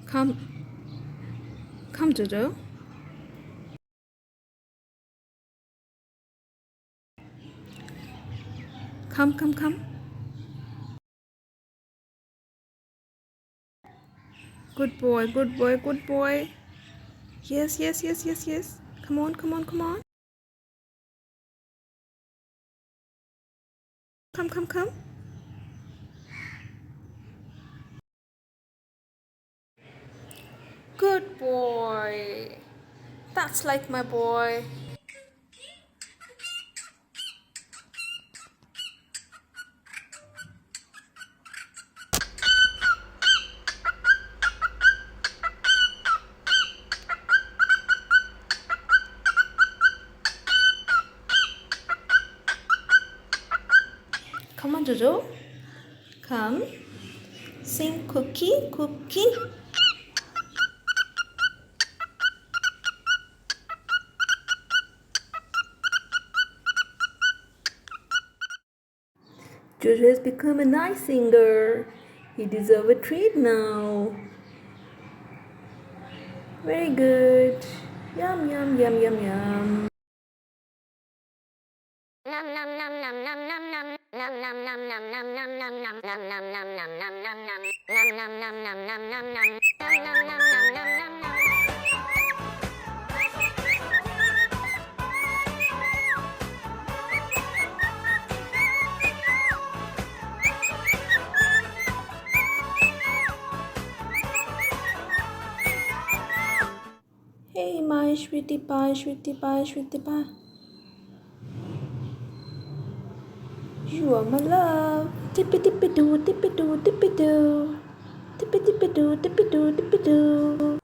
Come, come, Jojo. Come, come, come. Good boy, good boy, good boy. Yes, yes, yes, yes, yes. Come on, come on, come on. Come, come, come. Good boy. That's like my boy. Come on, Jojo. Come. Sing cookie, cookie. Jojo has become a nice singer. He deserves a treat now. Very good. Yum, yum, yum, yum, yum. Hey, my sweetie pie, sweetie pie, sweetie pie. You are my love. Tippy tippy doo, tippy doo, tippy doo. Tippy tippy doo, tippy doo, tippy doo.